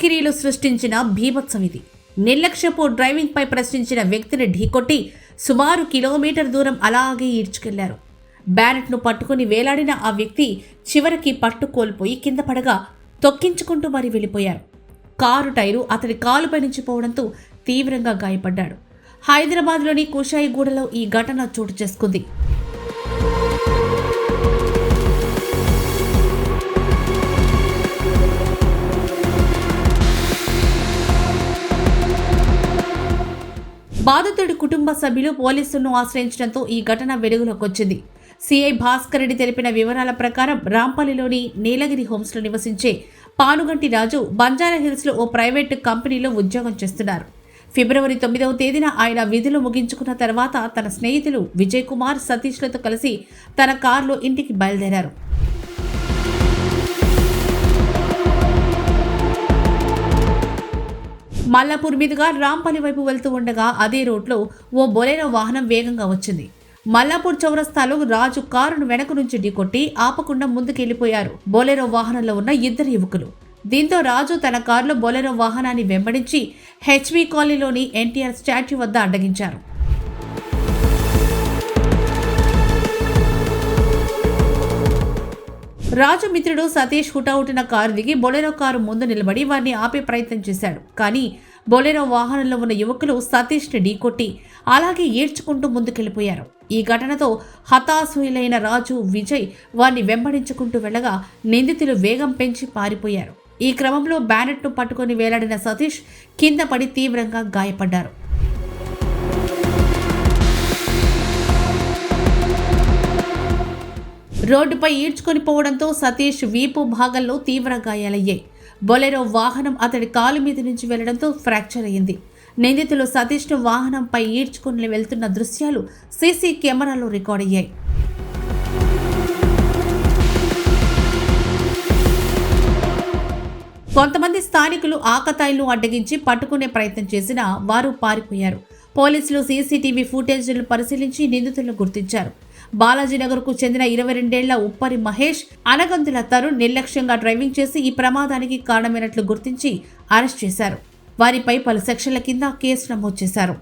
పోకిరీలు సృష్టించిన భీభత్సం ఇది. నిర్లక్ష్యపు డ్రైవింగ్ పై ప్రశ్నించిన వ్యక్తిని ఢీకొట్టి సుమారు కిలోమీటర్ దూరం అలాగే ఈడ్చుకెళ్లారు. బ్యానెట్ను పట్టుకుని వేలాడిన ఆ వ్యక్తి చివరికి పట్టు కోల్పోయి కింద పడగా తొక్కించుకుంటూ మరీ వెళ్ళిపోయారు. కారు టైరు అతడి కాలుపై నుంచి పోవడంతో తీవ్రంగా గాయపడ్డాడు. హైదరాబాద్లోని కుషాయిగూడలో ఈ ఘటన చోటు చేసుకుంది. బాధితుడి కుటుంబ సభ్యులు పోలీసులను ఆశ్రయించడంతో ఈ ఘటన వెలుగులోకి వచ్చింది. సిఐ భాస్కర్ రెడ్డి తెలిపిన వివరాల ప్రకారం రాంపల్లిలోని నీలగిరి హోమ్స్లో నివసించే పానుగంటి రాజు బంజారాహిల్స్లో ఓ ప్రైవేటు కంపెనీలో ఉద్యోగం చేస్తున్నారు. ఫిబ్రవరి 9వ తేదీన ఆయన విధులు ముగించుకున్న తర్వాత తన స్నేహితులు విజయ్ కుమార్, సతీష్లతో కలిసి తన కారులో ఇంటికి బయలుదేరారు. మల్లాపూర్ మీదుగా రాంపల్లి వైపు వెళ్తూ ఉండగా అదే రోడ్లో ఓ బొలెరో వాహనం వేగంగా వచ్చింది. మల్లాపూర్ చౌరస్తాలో రాజు కారును వెనక నుంచి ఢీకొట్టి ఆపకుండా ముందుకెళ్లిపోయారు బొలెరో వాహనంలో ఉన్న ఇద్దరు యువకులు. దీంతో రాజు తన కారులో బొలెరో వాహనాన్ని వెంబడించి హెచ్బీ కాలనీలోని ఎన్టీఆర్ స్టాట్యూ వద్ద అడ్డగించారు. రాజు మిత్రుడు సతీష్ హుటాహుటిన కారు దిగి బొలెరో కారు ముందు నిలబడి వారిని ఆపే ప్రయత్నం చేశాడు. కానీ బొలెరో వాహనంలో ఉన్న యువకులు సతీష్ని ఢీకొట్టి అలాగే ఏడ్చుకుంటూ ముందుకెళ్లిపోయారు. ఈ ఘటనతో హతాశులైన రాజు, విజయ్ వారిని వెంబడించుకుంటూ వెళ్లగా నిందితులు వేగం పెంచి పారిపోయారు. ఈ క్రమంలో బ్యానెట్ను పట్టుకుని వేలాడిన సతీష్ కింద పడి తీవ్రంగా గాయపడ్డారు. రోడ్డుపై ఈడ్చుకొని పోవడంతో సతీష్ వీపు భాగంలో తీవ్ర గాయాలయ్యాయి. బొలెరో వాహనం అతడి కాలు మీద నుంచి వెళ్లడంతో ఫ్రాక్చర్ అయింది. నిందితులు సతీష్ను వాహనంపై ఈడ్చుకుని వెళ్తున్న దృశ్యాలు సీసీ కెమెరాలో రికార్డ్ అయ్యాయి. కొంతమంది స్థానికులు ఆకతాయిలను అడ్డగించి పట్టుకునే ప్రయత్నం చేసినా వారు పారిపోయారు. పోలీసులు సీసీటీవీ ఫుటేజ్లను పరిశీలించి నిందితులను గుర్తించారు. బాలాజీనగర్కు చెందిన 22 ఏళ్ల ఉప్పరి మహేష్, అనగంతుల తరుణ్ నిర్లక్ష్యంగా డ్రైవింగ్ చేసి ఈ ప్రమాదానికి కారణమైనట్లు గుర్తించి అరెస్ట్ చేశారు. వారిపై పలు సెక్షన్ల కింద కేసు నమోదు చేశారు.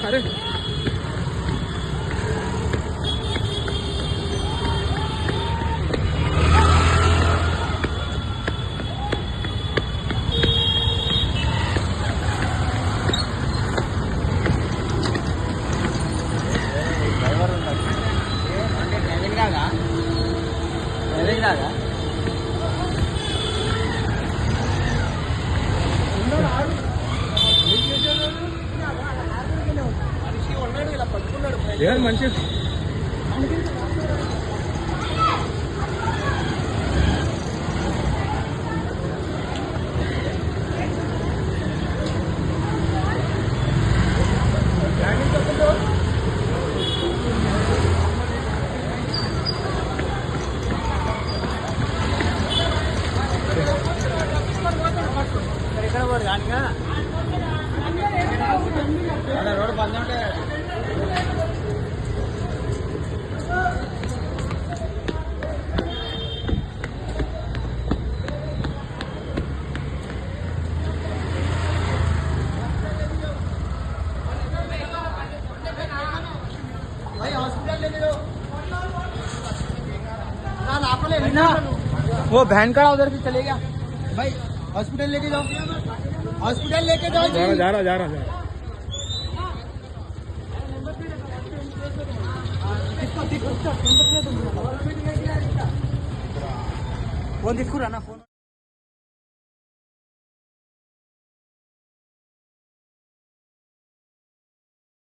अरे यार मंచి ఇక్కడ కూడా గానిగా అలా రోడ్ బంద్ ఉంటే भाई हॉस्पिटल लेके जाओ ना आपको ले लेना वो बहन का उधर से चले गया भाई हॉस्पिटल लेके जाओ जा रहा फोन दिखू रहा ना फोन